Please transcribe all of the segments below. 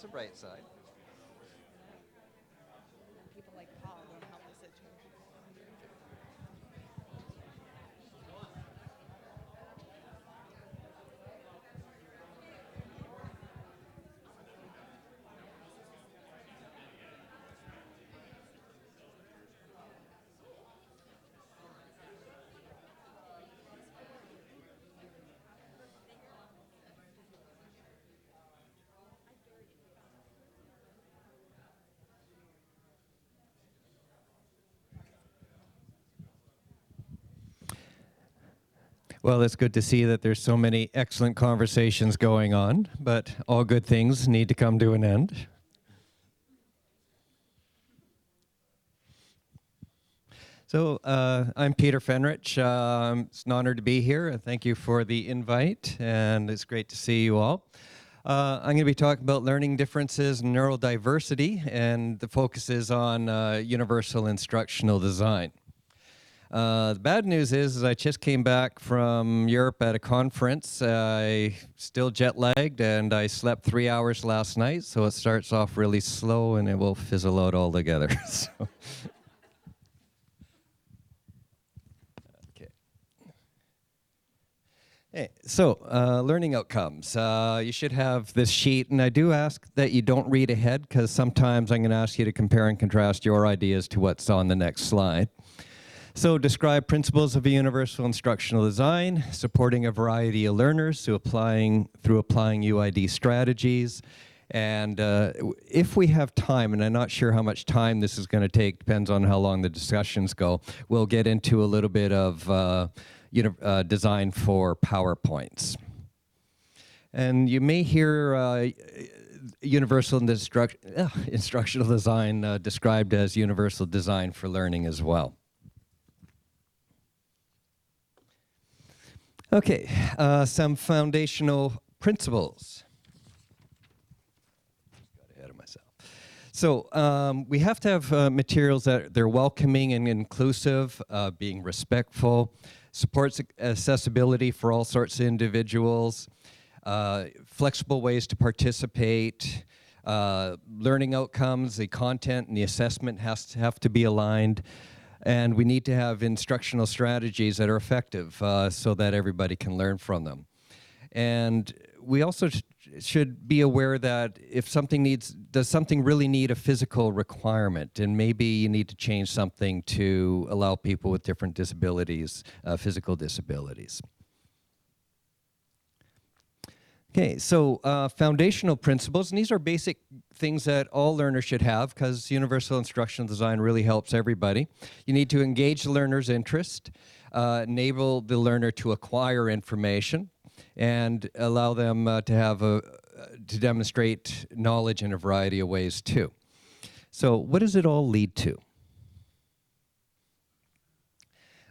that's a bright side. People like Paul will help the situation. Well, it's good to see that there's so many excellent conversations going on, but all good things need to come to an end. So I'm Peter Fenrich. It's an honor to be here. Thank you for the invite, and it's great to see you all. I'm going to be talking about learning differences and neurodiversity, and the focus is on universal instructional design. The bad news is I just came back from Europe at a conference. I still jet lagged, and I slept 3 hours last night, so it starts off really slow and it will fizzle out altogether. So. Hey, so learning outcomes. You should have this sheet, and I do ask that you don't read ahead because sometimes I'm going to ask you to compare and contrast your ideas to what's on the next slide. So describe principles of a universal instructional design, supporting a variety of learners through applying UID strategies. And if we have time, and I'm not sure how much time this is going to take, depends on how long the discussions go, we'll get into a little bit of design for PowerPoints. And you may hear universal instructional design described as universal design for learning as well. Okay, some foundational principles. Got ahead of myself. So we have to have materials that they're welcoming and inclusive, being respectful, supports accessibility for all sorts of individuals, flexible ways to participate, learning outcomes, the content and the assessment have to be aligned, and we need to have instructional strategies that are effective so that everybody can learn from them. And we also should be aware that if something does something really need a physical requirement, and maybe you need to change something to allow people with different disabilities, physical disabilities. Okay, so foundational principles, and these are basic things that all learners should have because universal instructional design really helps everybody. You need to engage the learner's interest, enable the learner to acquire information, and allow them to demonstrate knowledge in a variety of ways too. So what does it all lead to?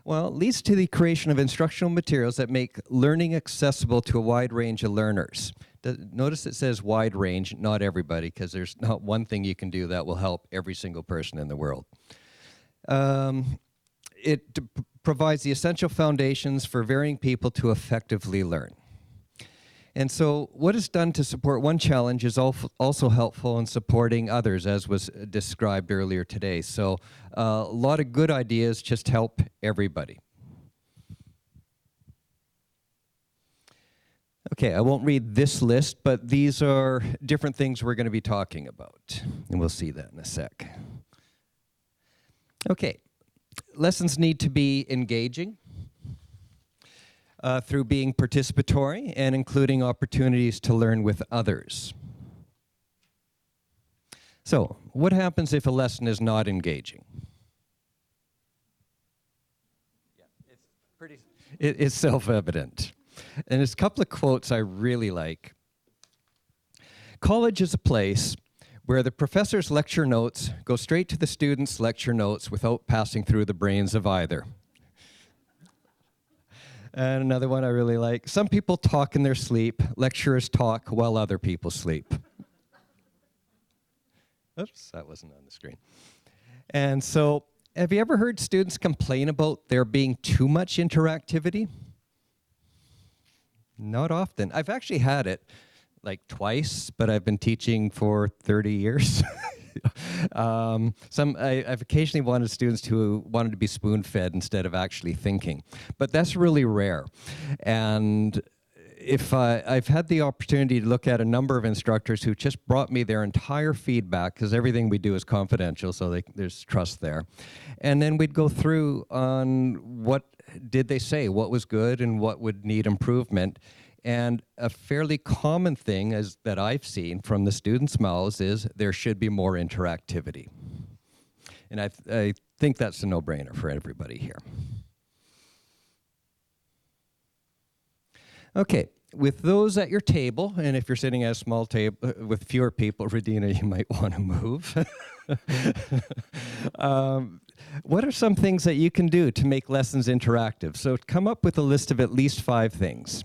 Well, it leads to the creation of instructional materials that make learning accessible to a wide range of learners. Notice it says wide range, not everybody, because there's not one thing you can do that will help every single person in the world. It provides the essential foundations for varying people to effectively learn. And so what is done to support one challenge is also helpful in supporting others, as was described earlier today. So a lot of good ideas just help everybody. Okay, I won't read this list, but these are different things we're going to be talking about, and we'll see that in a sec. Okay, lessons need to be engaging. Through being participatory and including opportunities to learn with others. So, what happens if a lesson is not engaging? Yeah, it's self-evident. And there's a couple of quotes I really like. College is a place where the professor's lecture notes go straight to the student's lecture notes without passing through the brains of either. And another one I really like. Some people talk in their sleep. Lecturers talk while other people sleep. Oops, that wasn't on the screen. And so, have you ever heard students complain about there being too much interactivity? Not often. I've actually had it. like twice, but I've been teaching for 30 years. I've occasionally wanted students who wanted to be spoon-fed instead of actually thinking, but that's really rare. And if I've had the opportunity to look at a number of instructors who just brought me their entire feedback, because everything we do is confidential, so there's trust there. And then we'd go through on what did they say, what was good and what would need improvement. And a fairly common thing that I've seen from the students' mouths is there should be more interactivity. And I think that's a no-brainer for everybody here. Okay, with those at your table, and if you're sitting at a small table with fewer people, Radina, you might want to move. What are some things that you can do to make lessons interactive? So come up with a list of at least 5 things.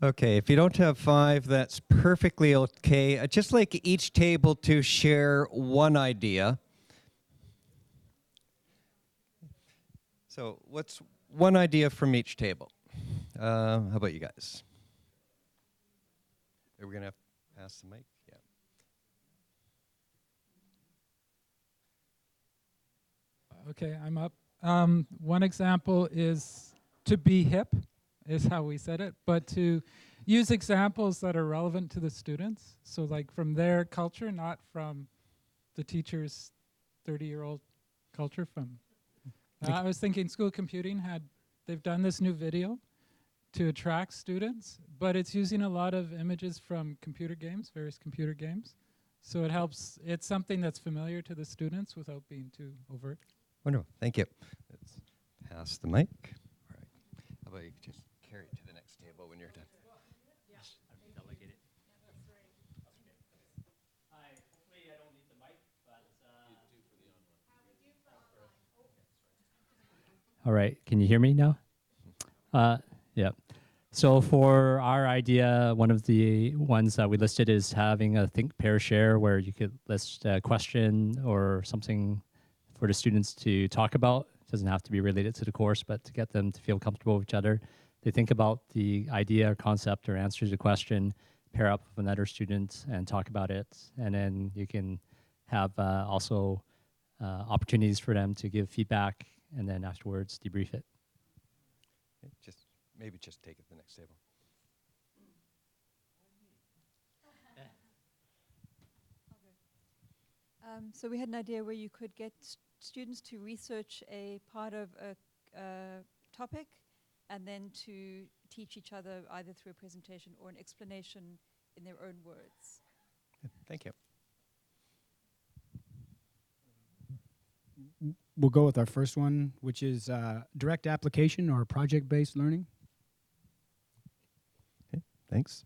Okay, if you don't have 5, that's perfectly okay. I'd just like each table to share one idea. So what's one idea from each table? How about you guys? Are we going to have to pass the mic? Yeah. Okay, I'm up. One example is to be hip, is how we said it, but to use examples that are relevant to the students. So like from their culture, not from the teacher's 30-year-old culture from. I was thinking school computing they've done this new video to attract students, but it's using a lot of images from computer games, various computer games. So it helps, it's something that's familiar to the students without being too overt. Wonderful, thank you. Let's pass the mic. All right. How about you just carry it to the next table when you're done? Yes, I've delegated. Hi, hopefully I don't need the mic, but all right, can you hear me now? Yeah. So for our idea, one of the ones that we listed is having a think, pair, share, where you could list a question or something for the students to talk about. It doesn't have to be related to the course, but to get them to feel comfortable with each other. They think about the idea or concept or answer to the question, pair up with another student and talk about it. And then you can have also opportunities for them to give feedback and then afterwards debrief it. Okay, maybe just take it to the next table. So we had an idea where you could get students to research a part of a topic and then to teach each other either through a presentation or an explanation in their own words. Thank you. We'll go with our first one, which is direct application or project-based learning. Okay, thanks.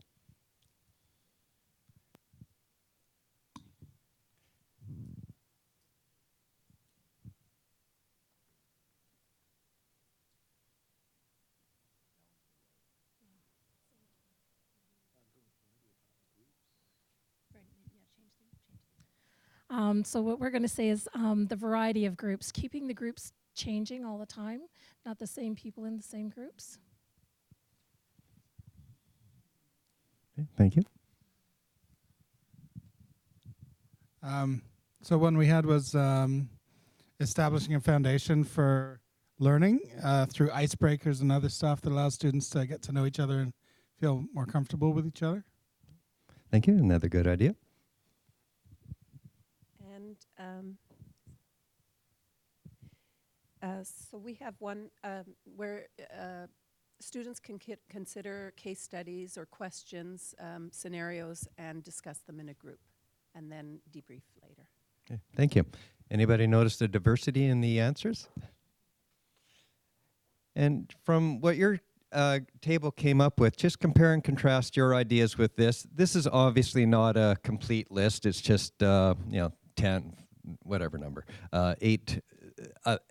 So what we're going to say is the variety of groups, keeping the groups changing all the time, not the same people in the same groups. Okay, thank you. So one we had was establishing a foundation for learning through icebreakers and other stuff that allows students to get to know each other and feel more comfortable with each other. Thank you. Another good idea. And so we have one where students can consider case studies or questions, scenarios, and discuss them in a group, and then debrief later. Okay, thank you. Anybody notice the diversity in the answers? And from what your table came up with, just compare and contrast your ideas with this. This is obviously not a complete list. It's just, 10, whatever number, eight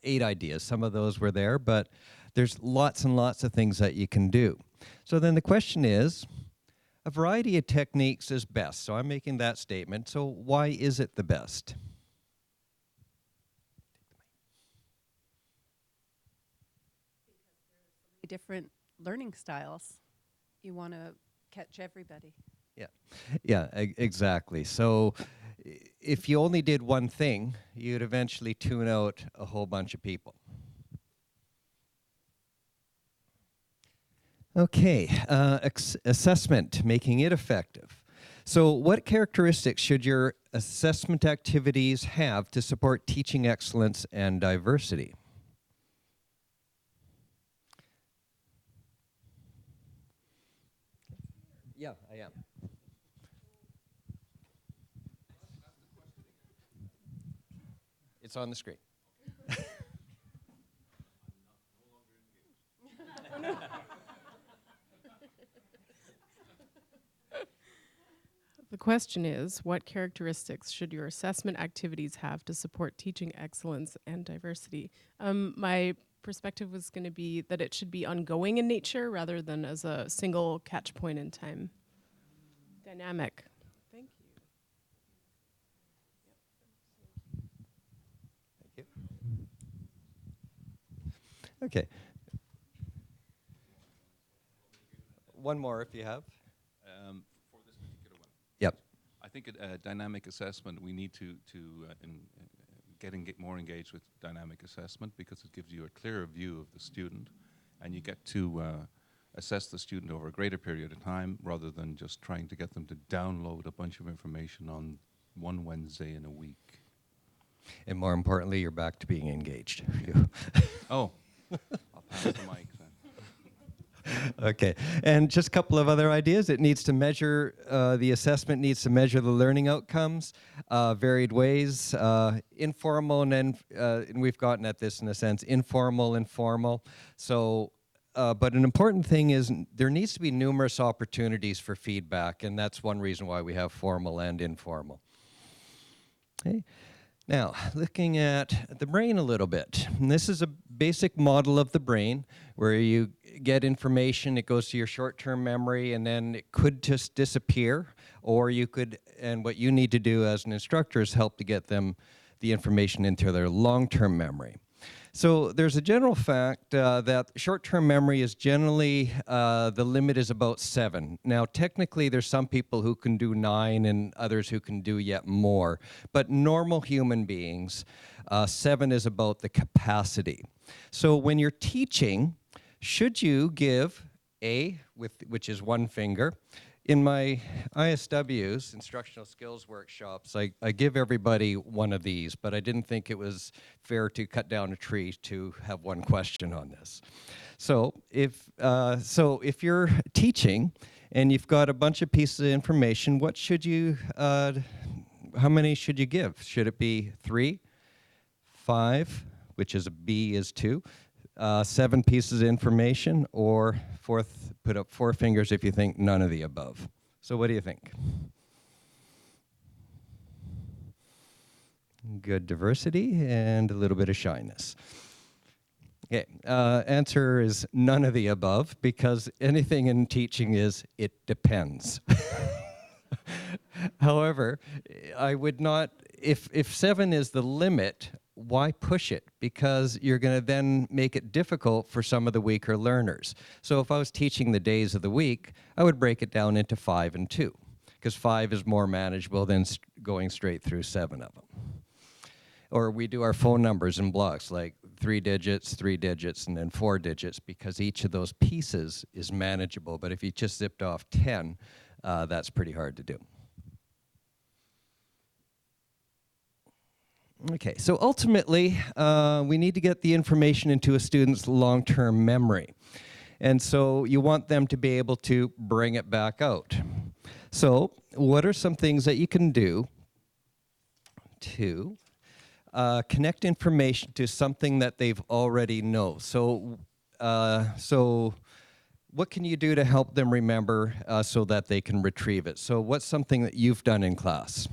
ideas. Some of those were there, but there's lots and lots of things that you can do. So then the question is, a variety of techniques is best. So I'm making that statement. So why is it the best? Different learning styles. You want to catch everybody. Yeah, exactly. So if you only did one thing, you'd eventually tune out a whole bunch of people. Okay, assessment, making it effective. So what characteristics should your assessment activities have to support teaching excellence and diversity? Yeah, I am. It's on the screen. The question is, what characteristics should your assessment activities have to support teaching excellence and diversity? My perspective was going to be that it should be ongoing in nature rather than as a single catch point in time. Dynamic. Thank you. Thank you. Okay. One more if you have. For this particular one. Yep. I think dynamic assessment, we need to get more engaged with dynamic assessment because it gives you a clearer view of the student and you get to assess the student over a greater period of time rather than just trying to get them to download a bunch of information on one Wednesday in a week. And more importantly, you're back to being engaged. Oh, I'll pass the mic then. Okay, and just a couple of other ideas. It needs to measure, the assessment needs to measure the learning outcomes, varied ways, informal, and we've gotten at this in a sense, informal, informal. So, but an important thing is there needs to be numerous opportunities for feedback, and that's one reason why we have formal and informal. Okay. Now, looking at the brain a little bit. And this is a basic model of the brain where you get information, it goes to your short-term memory, and then it could just disappear, or you could, and what you need to do as an instructor is help to get them the information into their long-term memory. So there's a general fact that short-term memory is generally, the limit is about 7. Now, technically, there's some people who can do 9 and others who can do yet more. But normal human beings, 7 is about the capacity. So when you're teaching, should you give which is one finger, in my ISWs, Instructional Skills Workshops, I give everybody one of these, but I didn't think it was fair to cut down a tree to have one question on this. So if you're teaching and you've got a bunch of pieces of information, what should you, how many should you give? Should it be 3, 5, which is a B is 2, 7 pieces of information, or put up 4 fingers if you think none of the above. So what do you think? Good diversity and a little bit of shyness. Okay, answer is none of the above, because anything in teaching is it depends. However, I would not if 7 is the limit, why push it? Because you're going to then make it difficult for some of the weaker learners. So if I was teaching the days of the week, I would break it down into 5 and 2, because 5 is more manageable than going straight through 7 of them. Or we do our phone numbers in blocks, like 3 digits, and then 4 digits, because each of those pieces is manageable. But if you just zipped off 10, that's pretty hard to do. Okay, so ultimately, we need to get the information into a student's long-term memory. And so you want them to be able to bring it back out. So what are some things that you can do to connect information to something that they've already know? So what can you do to help them remember so that they can retrieve it? So what's something that you've done in class?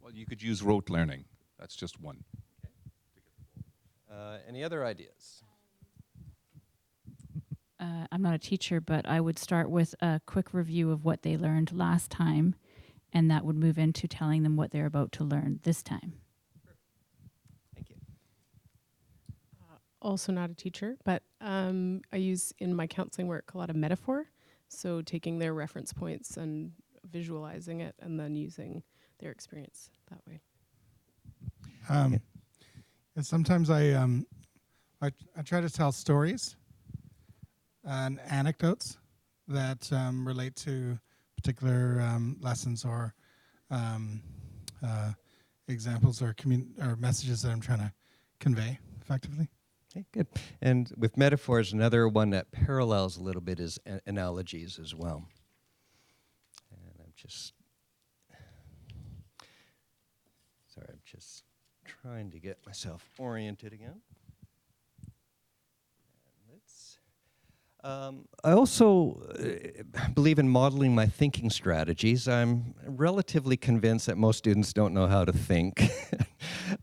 Well, you could use rote learning. That's just one. Any other ideas? I'm not a teacher, but I would start with a quick review of what they learned last time, and that would move into telling them what they're about to learn this time. Thank you. Also not a teacher, but I use in my counseling work a lot of metaphor. So taking their reference points and visualizing it and then using their experience that way. And sometimes I try to tell stories and anecdotes that relate to particular lessons or examples or messages that I'm trying to convey effectively. Okay, good. And with metaphors, another one that parallels a little bit is analogies as well. And I'm just trying to get myself oriented again. I also believe in modeling my thinking strategies. I'm relatively convinced that most students don't know how to think,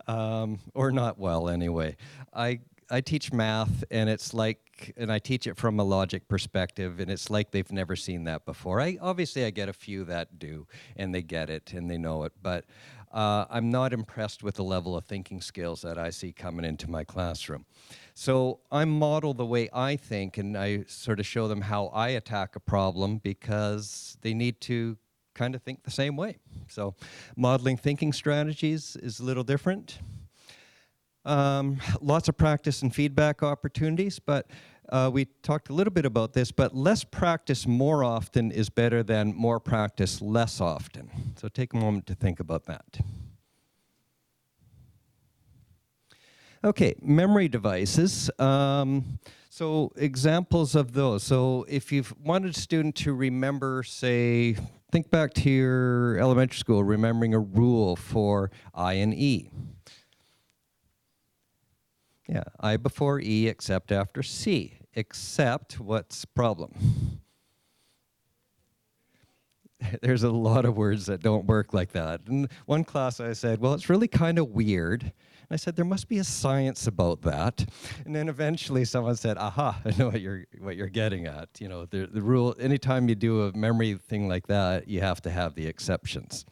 or not well anyway. I teach math, and I teach it from a logic perspective, and it's like they've never seen that before. Obviously I get a few that do, and they get it, and they know it, but I'm not impressed with the level of thinking skills that I see coming into my classroom. So I model the way I think, and I sort of show them how I attack a problem, because they need to kind of think the same way. So modeling thinking strategies is a little different. Lots of practice and feedback opportunities, but we talked a little bit about this, but less practice more often is better than more practice less often. So take a moment to think about that. Okay, memory devices. So examples of those. So if you've wanted a student to remember, say, think back to your elementary school, remembering a rule for I and E. Yeah, I before E except after C. Except, what's the problem? There's a lot of words that don't work like that. In one class I said, well, it's really kind of weird. And I said, there must be a science about that. And then eventually someone said, aha, I know what you're getting at. You know, the rule, anytime you do a memory thing like that, you have to have the exceptions.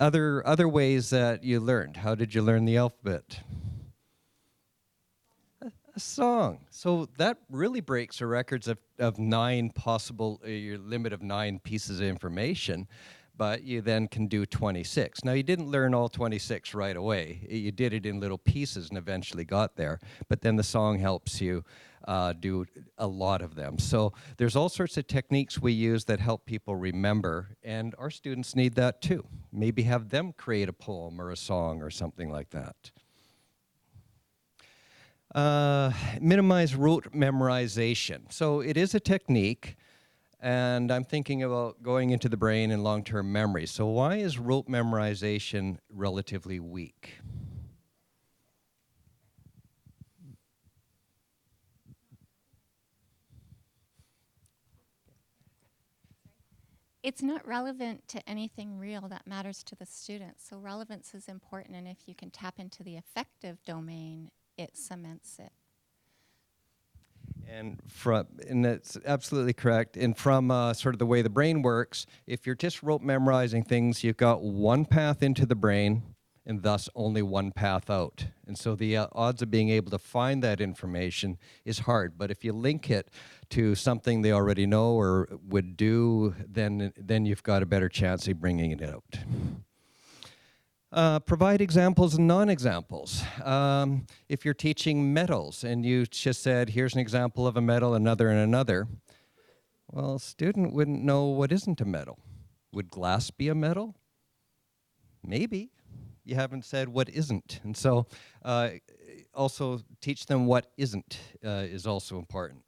Other ways that you learned. How did you learn the alphabet? A song. So that really breaks the records of 9 possible, your limit of 9 pieces of information, but you then can do 26. Now, you didn't learn all 26 right away. You did it in little pieces and eventually got there, but then the song helps you do a lot of them. So there's all sorts of techniques we use that help people remember, and our students need that too. Maybe have them create a poem or a song or something like that. Minimize rote memorization. So it is a technique, and I'm thinking about going into the brain and long-term memory. So why is rote memorization relatively weak? It's not relevant to anything real that matters to the student. So relevance is important, and if you can tap into the affective domain, it cements it. And that's absolutely correct. And from sort of the way the brain works, if you're just rote memorizing things, you've got one path into the brain, and thus only one path out. And so the odds of being able to find that information is hard. But if you link it to something they already know or would do, then you've got a better chance of bringing it out. Provide examples and non-examples. If you're teaching metals and you just said, here's an example of a metal, another, and another, well, a student wouldn't know what isn't a metal. Would glass be a metal? Maybe. You haven't said what isn't. And so also teach them what isn't is also important.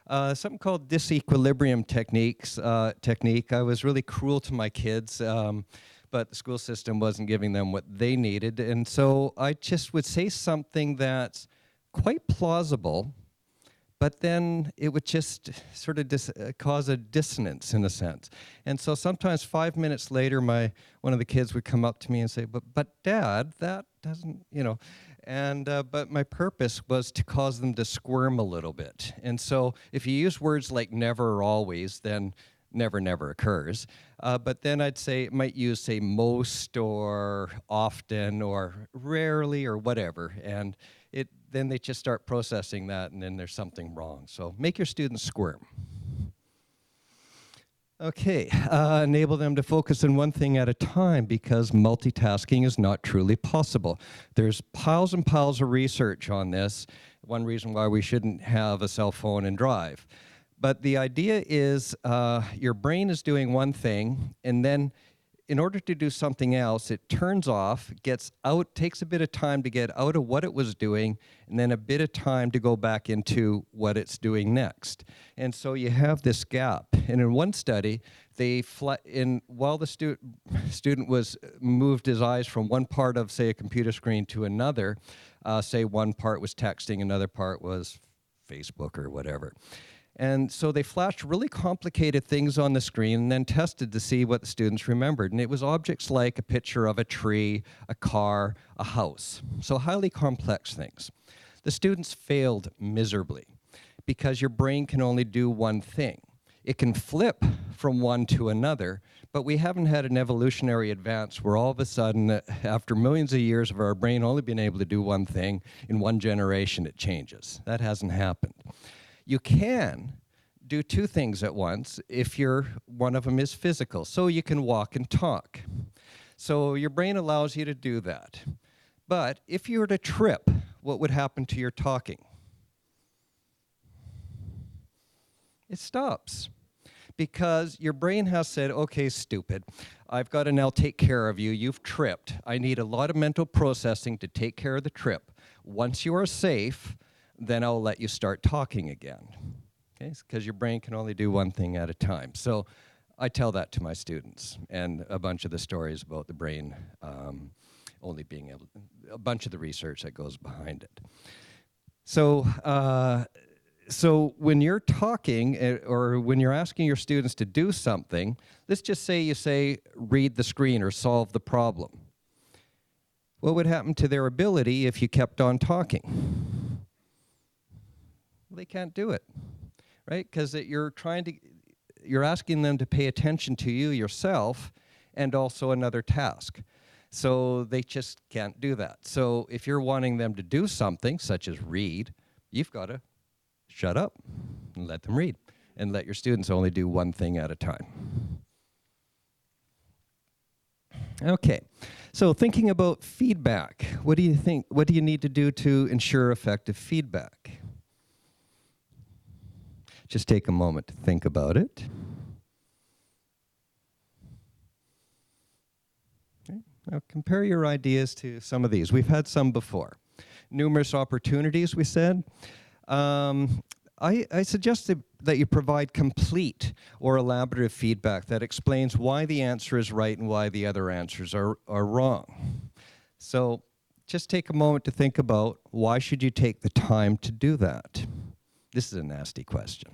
Something called disequilibrium technique. I was really cruel to my kids, but the school system wasn't giving them what they needed. And so I just would say something that's quite plausible, but then it would just sort of cause a dissonance in a sense. And so sometimes 5 minutes later, one of the kids would come up to me and say, but Dad, that doesn't, you know. And but my purpose was to cause them to squirm a little bit. And so if you use words like never or always, then never never occurs. But then might use, say, most or often or rarely or whatever. And then they just start processing that, and then there's something wrong. So make your students squirm. Okay, enable them to focus on one thing at a time, because multitasking is not truly possible. There's piles and piles of research on this. One reason why we shouldn't have a cell phone and drive. But the idea is your brain is doing one thing, and then in order to do something else, it turns off, gets out, takes a bit of time to get out of what it was doing, and then a bit of time to go back into what it's doing next. And so you have this gap. And in one study, while the student was moved his eyes from one part of, say, a computer screen to another, say one part was texting, another part was Facebook or whatever. And so they flashed really complicated things on the screen and then tested to see what the students remembered. And it was objects like a picture of a tree, a car, a house. So highly complex things. The students failed miserably because your brain can only do one thing. It can flip from one to another, but we haven't had an evolutionary advance where all of a sudden, after millions of years of our brain only being able to do one thing, in one generation it changes. That hasn't happened. You can do two things at once if one of them is physical. So you can walk and talk. So your brain allows you to do that. But if you were to trip, what would happen to your talking? It stops. Because your brain has said, okay, stupid, I've got to now take care of you. You've tripped. I need a lot of mental processing to take care of the trip. Once you are safe, then I'll let you start talking again, okay? Because your brain can only do one thing at a time. So I tell that to my students, and a bunch of the stories about the brain only being able, a bunch of the research that goes behind it. So, so when you're talking or when you're asking your students to do something, let's just say you say, read the screen or solve the problem. What would happen to their ability if you kept on talking? They can't do it, right? Because you're asking them to pay attention to you yourself and also another task. So they just can't do that. So if you're wanting them to do something, such as read, you've got to shut up and let them read, and let your students only do one thing at a time. Okay, so thinking about feedback, what do you think? What do you need to do to ensure effective feedback? Just take a moment to think about it. Okay. Now compare your ideas to some of these. We've had some before. Numerous opportunities, we said. I suggested that you provide complete or elaborative feedback that explains why the answer is right and why the other answers are wrong. So just take a moment to think about, why should you take the time to do that? This is a nasty question.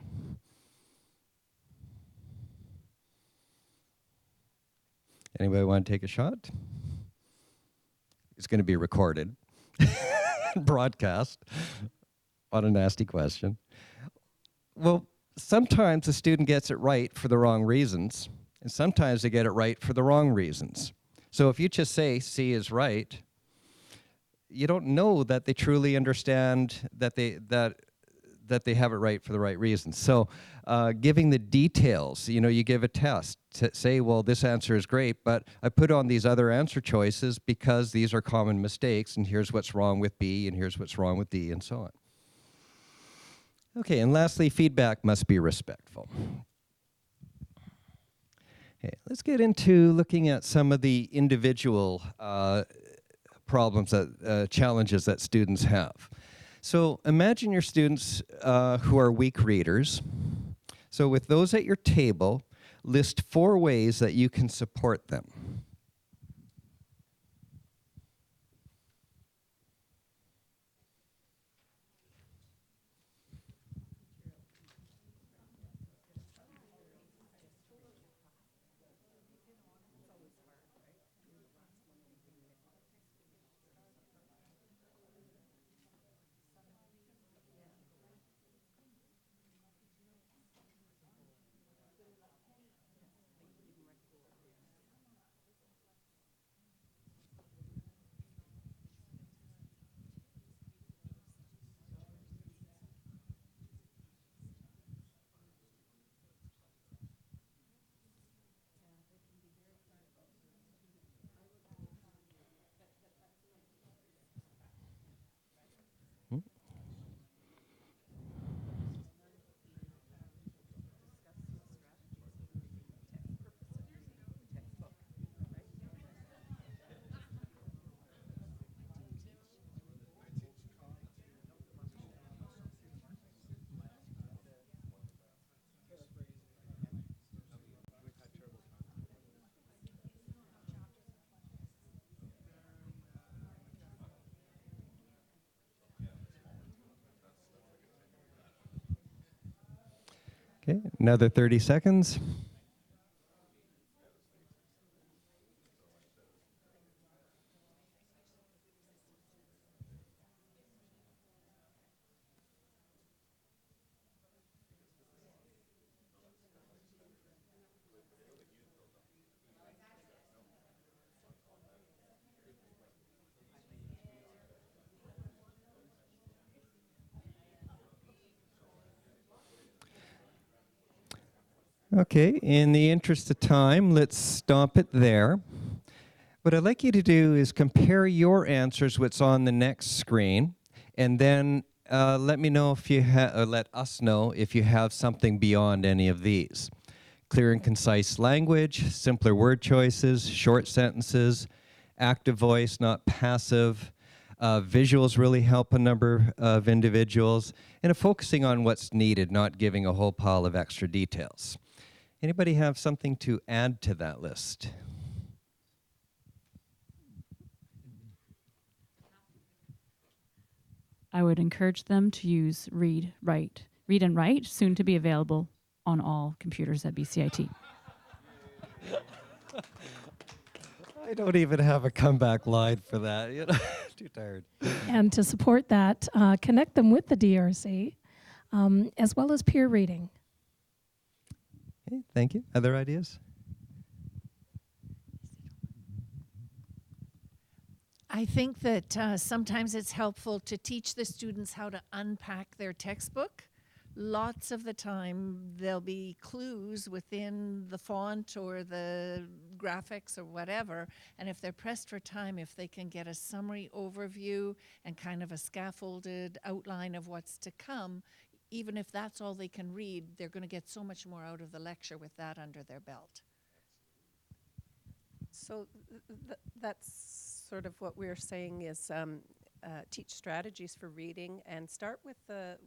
Anybody want to take a shot? It's going to be recorded, broadcast. What a nasty question. Well, sometimes a student gets it right for the wrong reasons, and sometimes they get it right for the wrong reasons. So if you just say C is right, you don't know that they truly understand that they have it right for the right reasons. So giving the details, you give a test to say, well, this answer is great, but I put on these other answer choices because these are common mistakes, and here's what's wrong with B, and here's what's wrong with D, and so on. Okay, and lastly, feedback must be respectful. Okay, let's get into looking at some of the individual problems, challenges that students have. So imagine your students who are weak readers. So with those at your table, list 4 ways that you can support them. Okay, another 30 seconds. Okay, in the interest of time, let's stop it there. What I'd like you to do is compare your answers, what's on the next screen, and then let me know if you let us know if you have something beyond any of these. Clear and concise language, simpler word choices, short sentences, active voice, not passive. Visuals really help a number of individuals, and focusing on what's needed, not giving a whole pile of extra details. Anybody have something to add to that list? I would encourage them to use Read and Write, soon to be available on all computers at BCIT. I don't even have a comeback line for that. Too tired. And to support that, connect them with the DRC, as well as peer reading. Okay, thank you. Other ideas? I think that sometimes it's helpful to teach the students how to unpack their textbook. Lots of the time there'll be clues within the font or the graphics or whatever, and if they're pressed for time, if they can get a summary overview and kind of a scaffolded outline of what's to come, even if that's all they can read, they're going to get so much more out of the lecture with that under their belt. So that's sort of what we're saying is teach strategies for reading and start with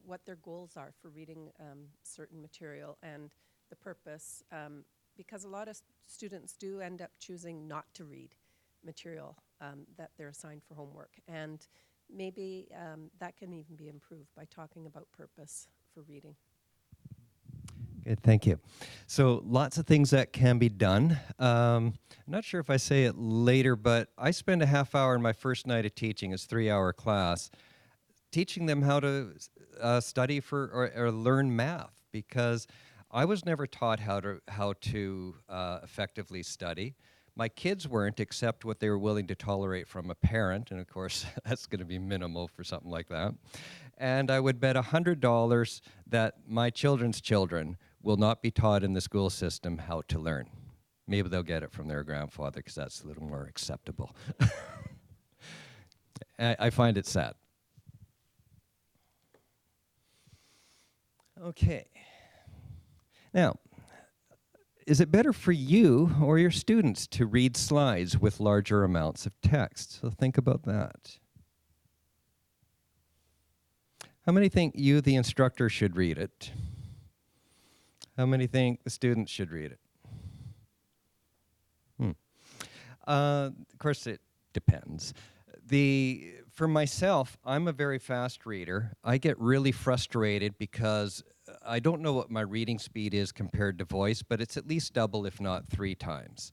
what their goals are for reading certain material and the purpose, because a lot of students do end up choosing not to read material that they're assigned for homework, and maybe that can even be improved by talking about purpose for reading. Good, thank you. So lots of things that can be done. I'm not sure if I say it later, but I spend a half hour in my first night of teaching, it's a 3-hour class, teaching them how to study for or learn math, because I was never taught how to effectively study. My kids weren't, except what they were willing to tolerate from a parent, and of course that's going to be minimal for something like that. And I would bet $100 that my children's children will not be taught in the school system how to learn. Maybe they'll get it from their grandfather because that's a little more acceptable. I find it sad. Okay. Now, is it better for you or your students to read slides with larger amounts of text? So think about that. How many think you, the instructor, should read it? How many think the students should read it? Of course, it depends. For myself, I'm a very fast reader. I get really frustrated because I don't know what my reading speed is compared to voice, but it's at least double, if not 3 times.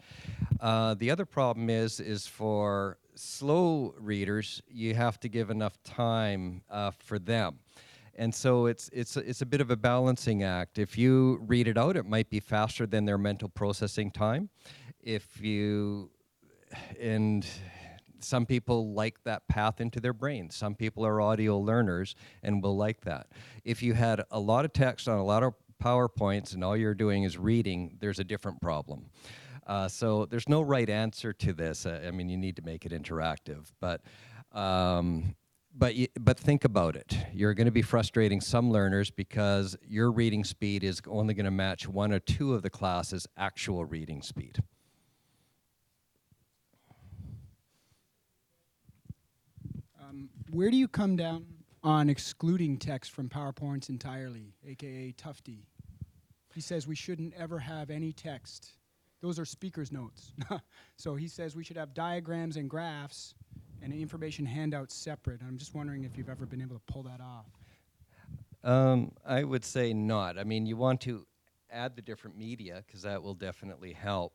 The other problem is for slow readers, you have to give enough time for them. And so it's a bit of a balancing act. If you read it out, it might be faster than their mental processing time. And some people like that path into their brain. Some people are audio learners and will like that. If you had a lot of text on a lot of PowerPoints and all you're doing is reading, there's a different problem. So there's no right answer to this. I mean, you need to make it interactive, but think about it. You're going to be frustrating some learners because your reading speed is only going to match 1 or 2 of the class's actual reading speed. Where do you come down on excluding text from PowerPoints entirely, aka Tufty? He says we shouldn't ever have any text. Those are speaker's notes. So he says we should have diagrams and graphs and information handouts separate. I'm just wondering if you've ever been able to pull that off. I would say not. I mean, you want to add the different media because that will definitely help.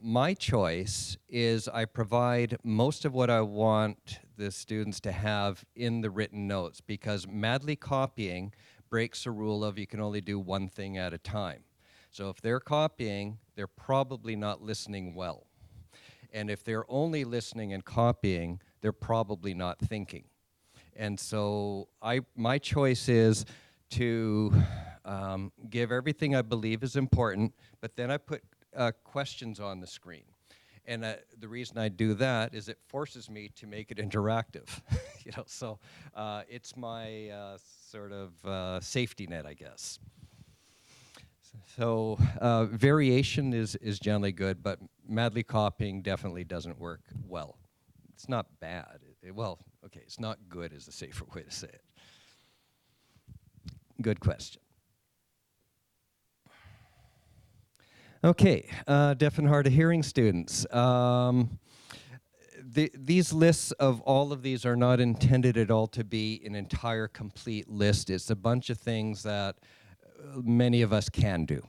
My choice is I provide most of what I want the students to have in the written notes, because madly copying breaks the rule of you can only do one thing at a time. So if they're copying, they're probably not listening well. And if they're only listening and copying, they're probably not thinking. And so my choice is to give everything I believe is important, but then I put questions on the screen. And the reason I do that is it forces me to make it interactive. So it's my sort of safety net, I guess. So variation is generally good, but madly copying definitely doesn't work well. It's not bad. It's not good is a safer way to say it. Good question. Okay, deaf and hard of hearing students. These lists of all of these are not intended at all to be an entire complete list. It's a bunch of things that many of us can do.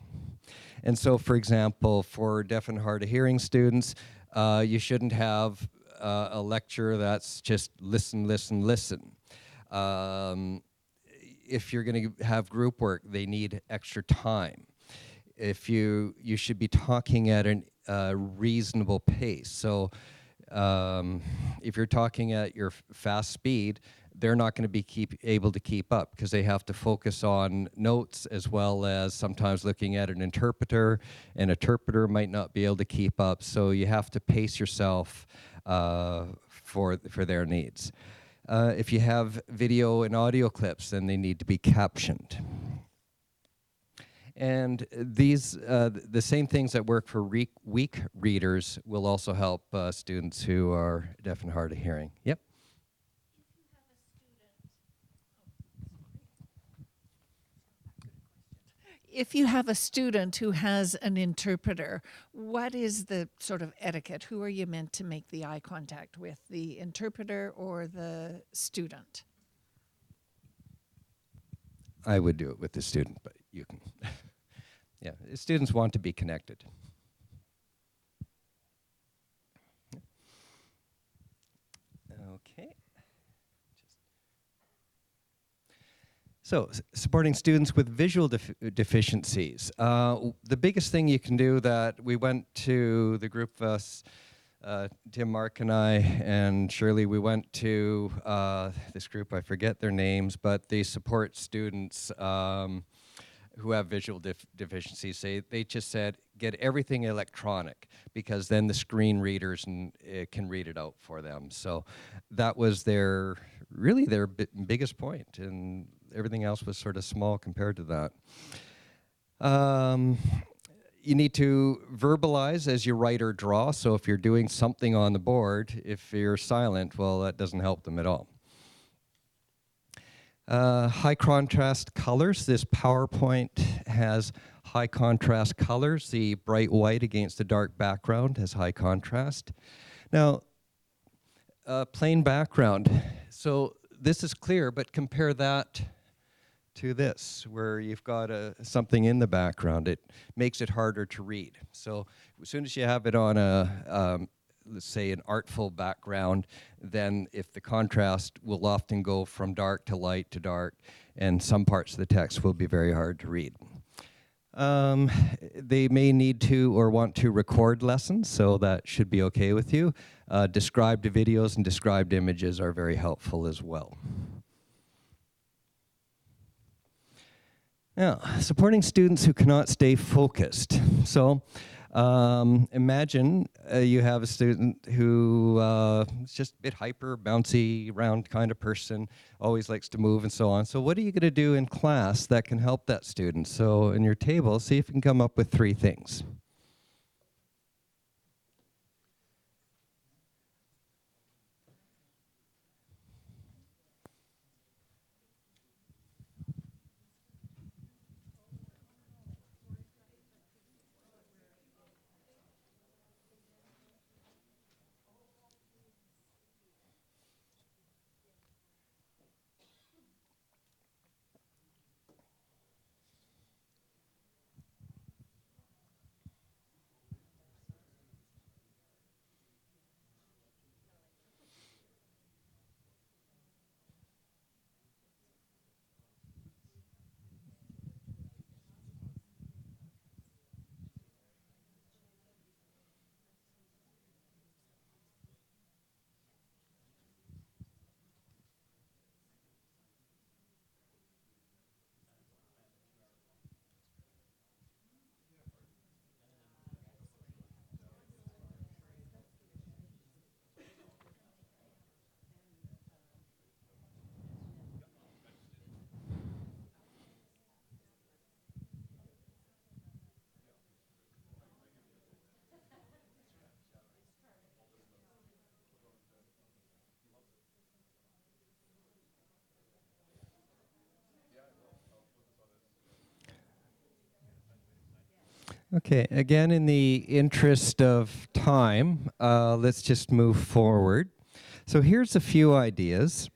And so, for example, for deaf and hard of hearing students, you shouldn't have a lecture that's just listen, listen, listen. If you're going to have group work, they need extra time. If you should be talking at a reasonable pace. So if you're talking at your fast speed, they're not going to be able to keep up because they have to focus on notes as well as sometimes looking at an interpreter. An interpreter might not be able to keep up, so you have to pace yourself for their needs. If you have video and audio clips, then they need to be captioned. And these, the same things that work for weak readers will also help students who are deaf and hard of hearing. Yep. If you have a student who has an interpreter, what is the sort of etiquette? Who are you meant to make the eye contact with, the interpreter or the student? I would do it with the student, but you can. Yeah, students want to be connected. Okay. So, supporting students with visual deficiencies. The biggest thing you can do that we went to the group of us, Tim, Mark, and I, and Shirley, we went to this group, I forget their names, but they support students who have visual deficiencies. They just said, get everything electronic, because then the screen readers can read it out for them. So that was really their biggest point, and everything else was sort of small compared to that. You need to verbalize as you write or draw. So if you're doing something on the board, if you're silent, well, that doesn't help them at all. High contrast colors. This PowerPoint has high contrast colors. The bright white against the dark background has high contrast. Now, plain background. So this is clear, but compare that to this, where you've got something in the background. It makes it harder to read. So as soon as you have it on let's say an artful background, then if the contrast will often go from dark to light to dark, and some parts of the text will be very hard to read. They may need to or want to record lessons, so that should be okay with you. Described videos and described images are very helpful as well. Now, supporting students who cannot stay focused. So imagine you have a student who is just a bit hyper, bouncy around kind of person, always likes to move and so on. So what are you going to do in class that can help that student? So in your table, see if you can come up with 3 things. Okay, again, in the interest of time, let's just move forward. So here's a few ideas.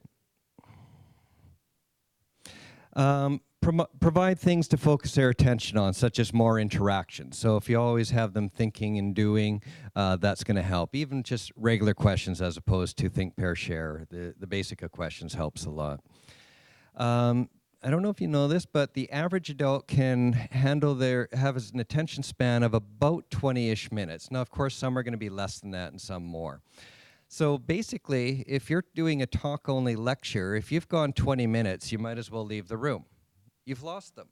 Provide things to focus their attention on, such as more interaction. So if you always have them thinking and doing, that's going to help. Even just regular questions as opposed to think, pair, share. The basic of questions helps a lot. I don't know if you know this, but the average adult can have an attention span of about 20-ish minutes. Now, of course, some are going to be less than that and some more. So basically, if you're doing a talk-only lecture, if you've gone 20 minutes, you might as well leave the room. You've lost them.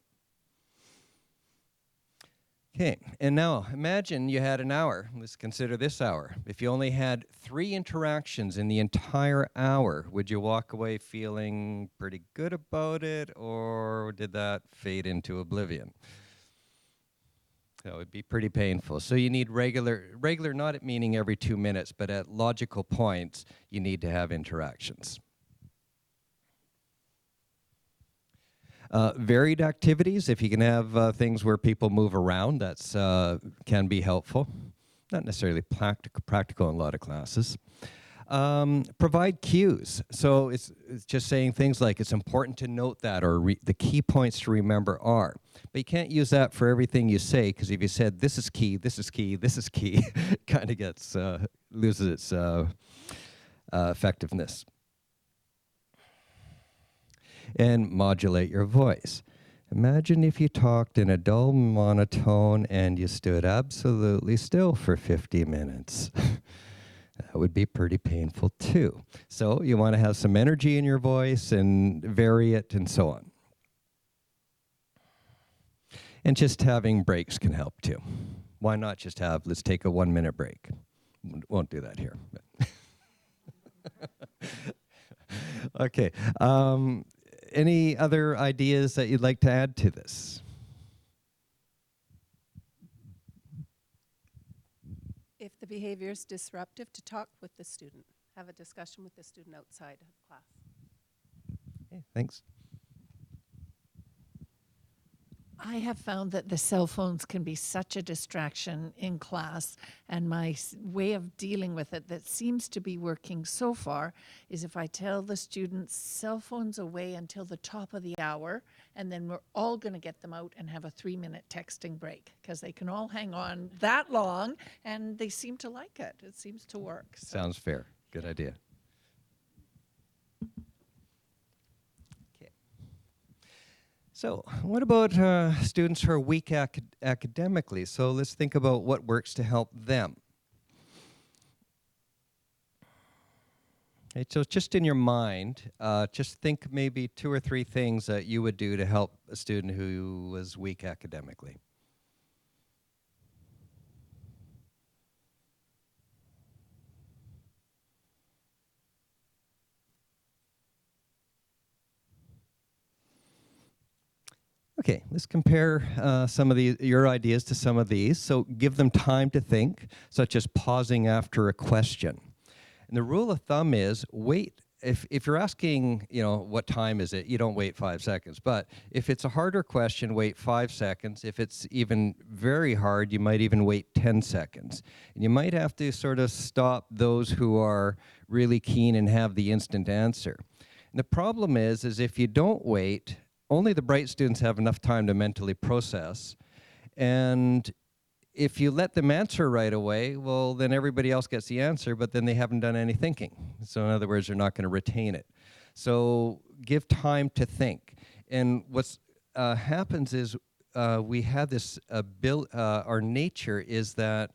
Okay, and now imagine you had an hour. Let's consider this hour. If you only had 3 interactions in the entire hour, would you walk away feeling pretty good about it, or did that fade into oblivion? That would be pretty painful. So you need regular, not at meaning every 2 minutes, but at logical points, you need to have interactions. Varied activities, if you can have things where people move around, that's can be helpful. Not necessarily practical in a lot of classes. Provide cues. So it's just saying things like it's important to note that, or the key points to remember are. But you can't use that for everything you say, because if you said this is key, this is key, this is key, it kind of gets loses its effectiveness. And modulate your voice. Imagine if you talked in a dull monotone and you stood absolutely still for 50 minutes. That would be pretty painful too. So you want to have some energy in your voice and vary it and so on. And just having breaks can help too. Why not just have, let's take a 1 minute break. Won't do that here. Okay. Any other ideas that you'd like to add to this? If the behavior is disruptive, to talk with the student, have a discussion with the student outside of class. Okay, thanks. I have found that the cell phones can be such a distraction in class, and my way of dealing with it that seems to be working so far is if I tell the students cell phones away until the top of the hour, and then we're all going to get them out and have a 3-minute texting break, because they can all hang on that long, and they seem to like it. It seems to work. So. Sounds fair. Good idea. So what about students who are weak academically? So let's think about what works to help them. Okay, so just in your mind, just think maybe 2 or 3 things that you would do to help a student who was weak academically. Okay, let's compare some of your ideas to some of these. So give them time to think, such as pausing after a question. And the rule of thumb is wait. If you're asking, what time is it, you don't wait 5 seconds. But if it's a harder question, wait 5 seconds. If it's even very hard, you might even wait 10 seconds. And you might have to sort of stop those who are really keen and have the instant answer. And the problem is if you don't wait, only the bright students have enough time to mentally process. And if you let them answer right away, well, then everybody else gets the answer, but then they haven't done any thinking. So in other words, they're not going to retain it. So give time to think. And what's happens is we have this, our nature is that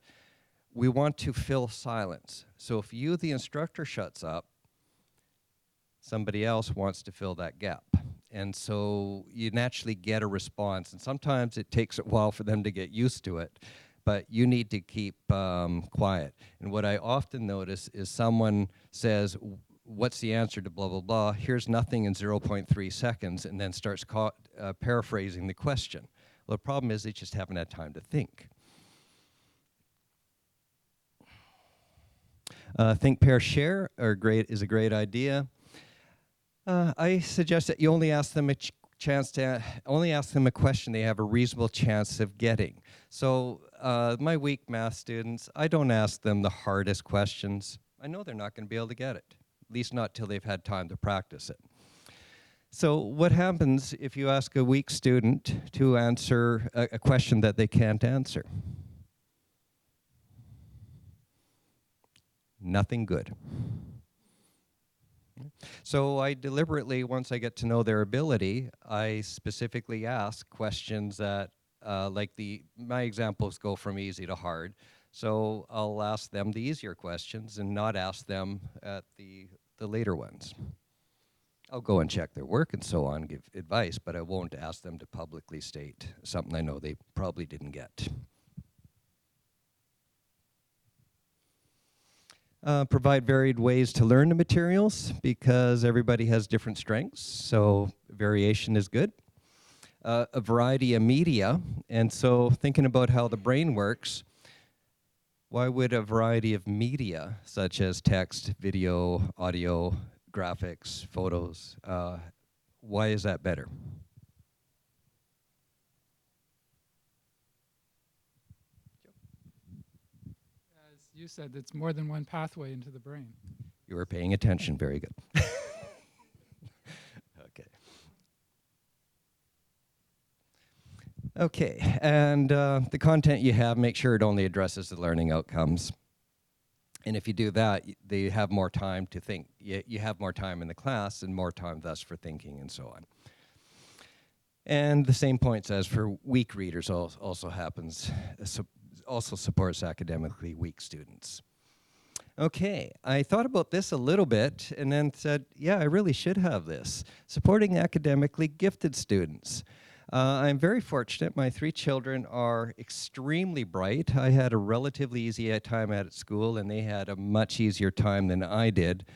we want to fill silence. So if you, the instructor, shuts up, somebody else wants to fill that gap. And so you naturally get a response. And sometimes it takes a while for them to get used to it. But you need to keep quiet. And what I often notice is someone says, what's the answer to blah, blah, blah? Here's nothing in 0.3 seconds, and then starts paraphrasing the question. Well, the problem is they just haven't had time to think. Think, pair, share is a great idea. I suggest that you only ask them a question they have a reasonable chance of getting. So my weak math students, I don't ask them the hardest questions. I know they're not going to be able to get it, at least not till they've had time to practice it. So what happens if you ask a weak student to answer a question that they can't answer? Nothing good. So I deliberately, once I get to know their ability, I specifically ask questions that, my examples go from easy to hard. So I'll ask them the easier questions and not ask them at the later ones. I'll go and check their work and so on, give advice, but I won't ask them to publicly state something I know they probably didn't get. Provide varied ways to learn the materials because everybody has different strengths, so variation is good. A variety of media, and so thinking about how the brain works, why would a variety of media, such as text, video, audio, graphics, photos, why is that better? You said it's more than one pathway into the brain. You were paying attention. Very good. Okay. Okay, and the content you have, make sure it only addresses the learning outcomes. And if you do that, they have more time to think. You have more time in the class and more time thus for thinking and so on. And the same points as for weak readers also happens, also supports academically weak students. Okay, I thought about this a little bit and then said, yeah, I really should have this. Supporting academically gifted students. I'm very fortunate. My 3 children are extremely bright. I had a relatively easy time at school, and they had a much easier time than I did.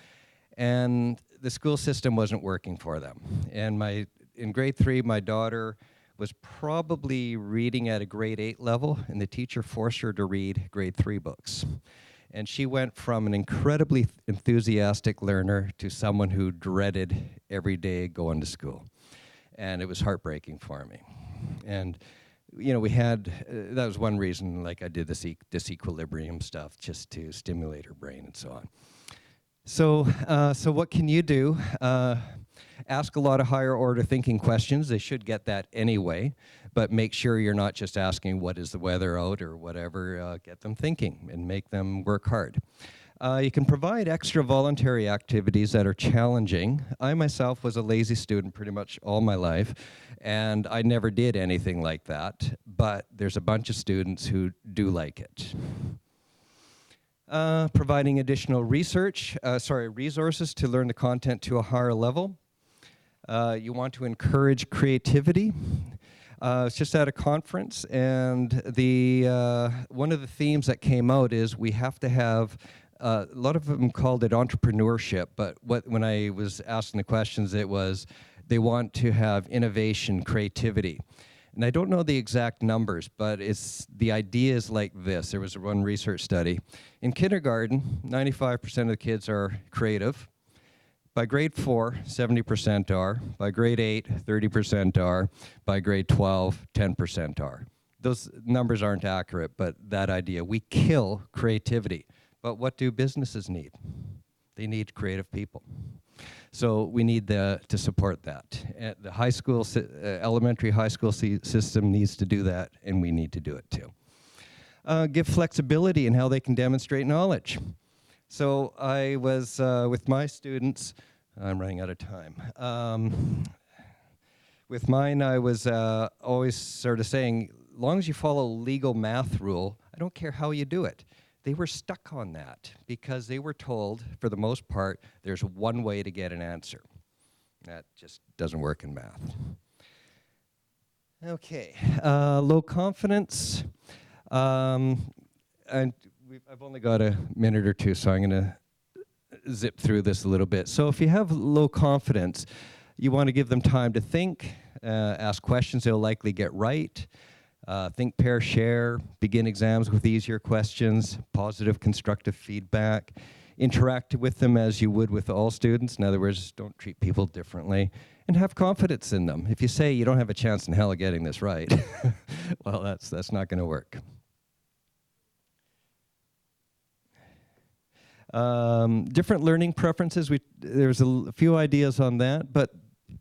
And the school system wasn't working for them. And in grade 3, my daughter was probably reading at a grade 8 level, and the teacher forced her to read grade 3 books. And she went from an incredibly enthusiastic learner to someone who dreaded every day going to school. And it was heartbreaking for me. And, you know, we had, that was one reason, like I did this disequilibrium stuff just to stimulate her brain and so on. So what can you do? Ask a lot of higher order thinking questions. They should get that anyway, but make sure you're not just asking what is the weather out or whatever. Get them thinking and make them work hard. You can provide extra voluntary activities that are challenging. I myself was a lazy student pretty much all my life, and I never did anything like that, but there's a bunch of students who do like it. Providing additional resources to learn the content to a higher level. You want to encourage creativity. I was just at a conference, and one of the themes that came out is we have to have, a lot of them called it entrepreneurship, but when I was asking the questions, it was they want to have innovation, creativity. And I don't know the exact numbers, but the idea is like this. There was one research study. In kindergarten, 95% of the kids are creative. By grade 4, 70% are. By grade 8, 30% are. By grade 12, 10% are. Those numbers aren't accurate, but that idea. We kill creativity. But what do businesses need? They need creative people. So we need to support that. The high school, elementary high school system needs to do that, and we need to do it too. Give flexibility in how they can demonstrate knowledge. So I was with my students, I'm running out of time. With mine, I was always sort of saying, as long as you follow legal math rule, I don't care how you do it. They were stuck on that because they were told, for the most part, there's one way to get an answer. That just doesn't work in math. Okay, low confidence. And I've only got a minute or two, so I'm going to zip through this a little bit. So if you have low confidence, you want to give them time to think, ask questions they'll likely get right. Think, pair, share, begin exams with easier questions, positive, constructive feedback. Interact with them as you would with all students. In other words, don't treat people differently. And have confidence in them. If you say you don't have a chance in hell of getting this right, well, that's not going to work. Different learning preferences. There's a few ideas on that, but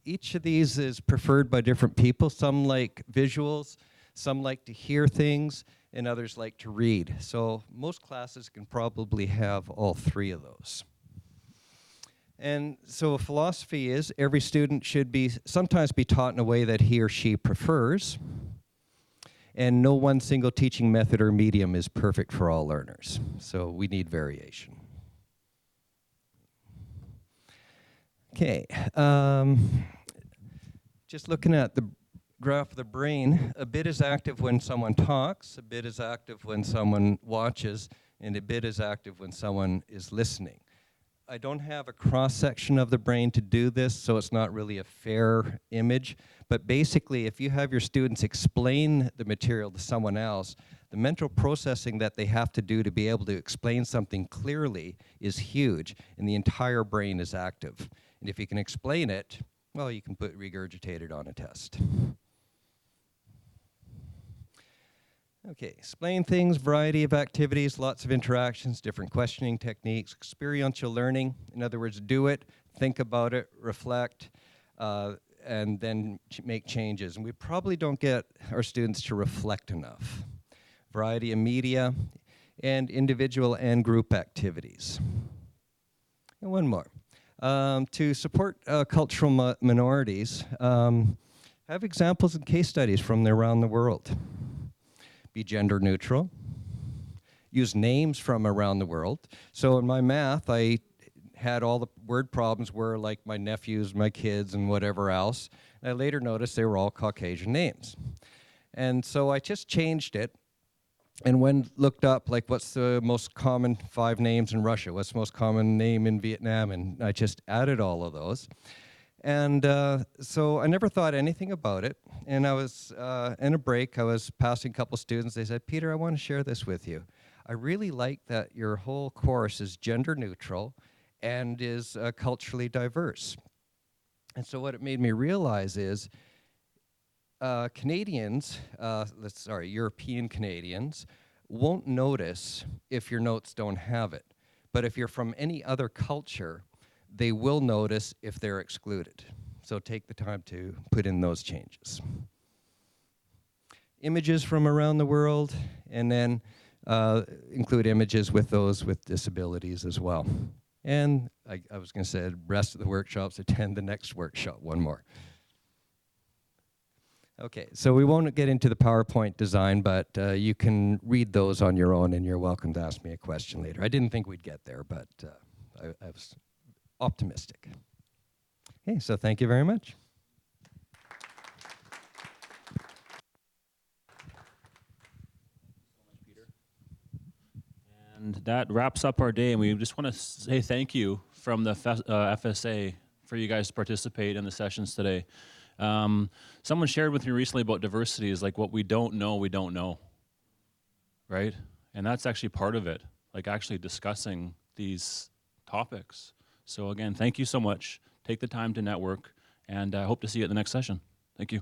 each of these is preferred by different people. Some like visuals. Some like to hear things, and others like to read. So most classes can probably have all 3 of those. And so a philosophy is every student should sometimes be taught in a way that he or she prefers, and no one single teaching method or medium is perfect for all learners. So we need variation. Okay, just looking at the graph of the brain, a bit is active when someone talks, a bit is active when someone watches, and a bit is active when someone is listening. I don't have a cross-section of the brain to do this, so it's not really a fair image, but basically if you have your students explain the material to someone else, the mental processing that they have to do to be able to explain something clearly is huge, and the entire brain is active. And if you can explain it, well, you can regurgitate it on a test. Okay, explain things, variety of activities, lots of interactions, different questioning techniques, experiential learning. In other words, do it, think about it, reflect, and then make changes. And we probably don't get our students to reflect enough. Variety of media, and individual and group activities. And one more. To support cultural minorities, have examples and case studies from around the world. Be gender neutral. Use names from around the world. So in my math, I had all the word problems were like my nephews, my kids, and whatever else. And I later noticed they were all Caucasian names. And so I just changed it. And when looked up, like, what's the most common 5 names in Russia? What's the most common name in Vietnam? And I just added all of those. And so I never thought anything about it. And I was in a break, I was passing a couple students. They said, Peter, I want to share this with you. I really like that your whole course is gender neutral and is culturally diverse. And so what it made me realize is Canadians, European Canadians, won't notice if your notes don't have it. But if you're from any other culture, they will notice if they're excluded. So take the time to put in those changes. Images from around the world, and then include images with those with disabilities as well. And I was going to say, the rest of the workshops, attend the next workshop, one more. Okay, so we won't get into the PowerPoint design, but you can read those on your own, and you're welcome to ask me a question later. I didn't think we'd get there, but I was optimistic. Okay, so thank you very much. And that wraps up our day, and we just want to say thank you from the FSA for you guys to participate in the sessions today. Someone shared with me recently about diversity is like what we don't know, right? And that's actually part of it, like actually discussing these topics. So again, thank you so much. Take the time to network, and I hope to see you at the next session. Thank you.